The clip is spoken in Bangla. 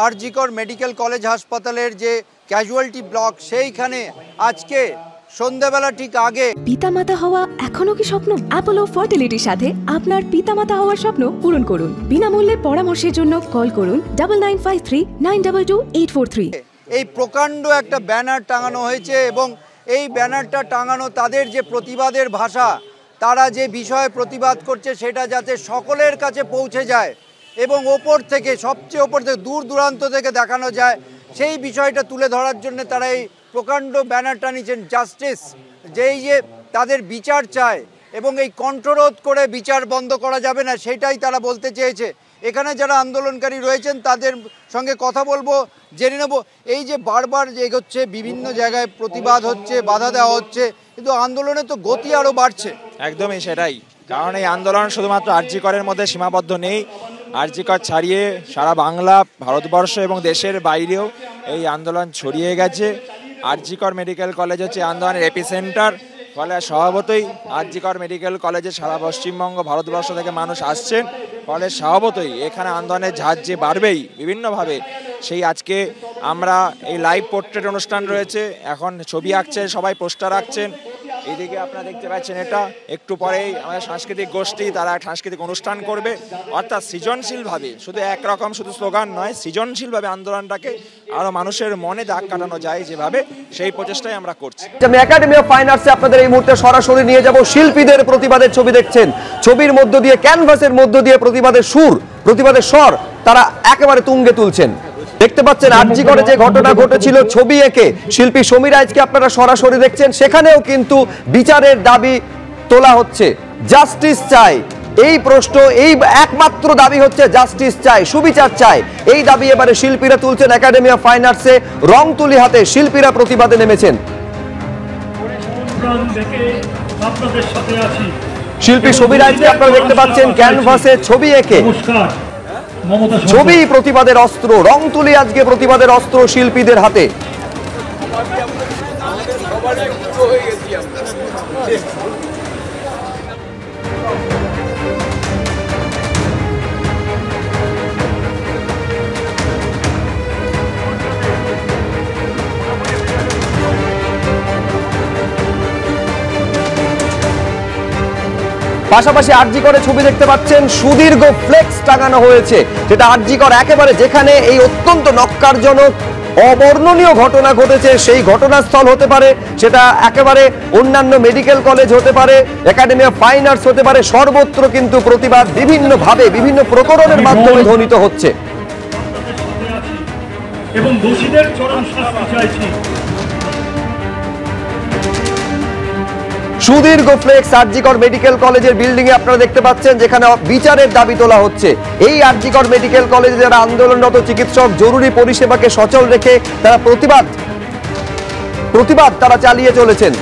আরজিকর মেডিকেল কলেজ হাসপাতালের যে ক্যাজুয়ালিটি ব্লক সেইখানে আজকে সন্ধ্যাবেলা ঠিক আগে পিতামাতা হওয়া এখনো কি স্বপ্ন? অ্যাপোলো ফার্টিলিটির সাথে আপনার পিতামাতা হওয়ার স্বপ্ন পূরণ করুন। বিনামূল্যে পরামর্শের জন্য কল করুন 9953922843। এই প্রকাণ্ড একটা ব্যানার টাঙানো হয়েছে এবং এই ব্যানারটা টাঙানো তাদের যে প্রতিবাদের ভাষা, তারা যে বিষয়ে প্রতিবাদ করছে সেটা যাতে সকলের কাছে পৌঁছে যায় এবং ওপর থেকে সবচেয়ে ওপর থেকে দূর দূরান্ত থেকে দেখানো যায়, সেই বিষয়টা তুলে ধরার জন্য তারা এই প্রকাণ্ড ব্যানারটা নিচ্ছেন। জাস্টিস, যেই যে তাদের বিচার চায় এবং এই কণ্ঠরোধ করে বিচার বন্ধ করা যাবে না, সেটাই তারা বলতে চেয়েছে। এখানে যারা আন্দোলনকারী রয়েছেন তাদের সঙ্গে কথা বলবো, জেনে নেব এই যে বারবার এগোচ্ছে, বিভিন্ন জায়গায় প্রতিবাদ হচ্ছে, বাধা দেওয়া হচ্ছে, কিন্তু আন্দোলনে তো গতি আরও বাড়ছে। একদমই সেটাই, কারণ এই আন্দোলন শুধুমাত্র আরজিকরের মধ্যে সীমাবদ্ধ নেই। আরজিকর ছাড়িয়ে সারা বাংলা, ভারতবর্ষ এবং দেশের বাইরেও এই আন্দোলন ছড়িয়ে গেছে। আরজিকর মেডিকেল কলেজ হচ্ছে আন্দোলনের এপিসেন্টার, ফলে স্বভাবতই আরজিকর মেডিকেল কলেজে সারা পশ্চিমবঙ্গ, ভারতবর্ষ থেকে মানুষ আসছেন, ফলে স্বভাবতই এখানে আন্দোলনের ঝাঁজ যে বাড়বেই বিভিন্নভাবে। সেই আজকে আমরা এই লাইভ পোর্ট্রেট অনুষ্ঠান রয়েছে, এখন ছবি আঁকছেন সবাই, পোস্টার আঁকছেন। এইদিকে আপনারা দেখতে পাচ্ছেন, এটা একটু পরেই আমাদের সাংস্কৃতিক গোষ্ঠী তারা সাংস্কৃতিক অনুষ্ঠান করবে, অর্থাৎ সৃজনশীলভাবে, শুধু একরকম শুধু স্লোগান নয়, সৃজনশীলভাবে আন্দোলনটাকে আরো মানুষের মনে দাগ কাটানো যায় যেভাবে, সেই প্রচেষ্টাই আমরা করছি। আমি একাডেমি অফ ফাইন আর্টসে আপনাদের এই মুহূর্তে সরাসরি নিয়ে যাব। শিল্পীদের প্রতিবাদের ছবি দেখছেন, ছবির মধ্য দিয়ে, ক্যানভাসের মধ্য দিয়ে প্রতিবাদের সুর, প্রতিবাদের স্বর তারা একেবারে তুঙ্গে তুলছেন। দেখতে পাচ্ছেন আরজিকরে যে ঘটনা ঘটেছিল, ছবি এঁকে শিল্পী সমীর আইচকে আপনারা সরাসরি দেখছেন, সেখানেও কিন্তু বিচারের দাবি তোলা হচ্ছে। জাস্টিস চাই, এই প্রশ্ন, এই একমাত্র দাবি হচ্ছে জাস্টিস চাই, সুবিচার চাই। এই দাবি এবারে শিল্পীরা তুলছেন। একাডেমি অফ ফাইন আর্টসে রং তুলি হাতে শিল্পীরা প্রতিবাদে নেমেছেন। শিল্পী সমীর আইচকে আপনারা দেখতে পাচ্ছেন ক্যানভাসে ছবি এঁকে, ছবি প্রতিবাদের অস্ত্র, রং তুলি আজকে প্রতিবাদের অস্ত্র শিল্পীদের হাতে। পাশাপাশি আরজিকরে ছবি দেখতে পাচ্ছেন, সুদীর্ঘ ফ্লেক্স টাঙানো হয়েছে, যেটা আরজিকর একেবারে যেখানে এই অত্যন্ত নক্কারজনক অবর্ণনীয় ঘটনা ঘটেছে সেই ঘটনাস্থল হতে পারে, সেটা একেবারে অন্যান্য মেডিকেল কলেজ হতে পারে, একাডেমি অফ ফাইন আর্টস হতে পারে, সর্বত্র কিন্তু প্রতিবাদ বিভিন্নভাবে বিভিন্ন প্রকরণের মাধ্যমে ধ্বনিত হচ্ছে। এবং দোষীদের চরম শাস্তি চাইছি। সুদীর্ঘ ফ্লেক্স আরজিকর মেডিকেল কলেজের বিল্ডিং এ আপনারা দেখতে পাচ্ছেন, যেখানে বিচারের দাবি তোলা হচ্ছে। এই আরজিকর মেডিকেল কলেজে যারা আন্দোলনরত চিকিৎসক, জরুরি পরিষেবাকে সচল রেখে তারা প্রতিবাদ তারা চালিয়ে চলেছেন।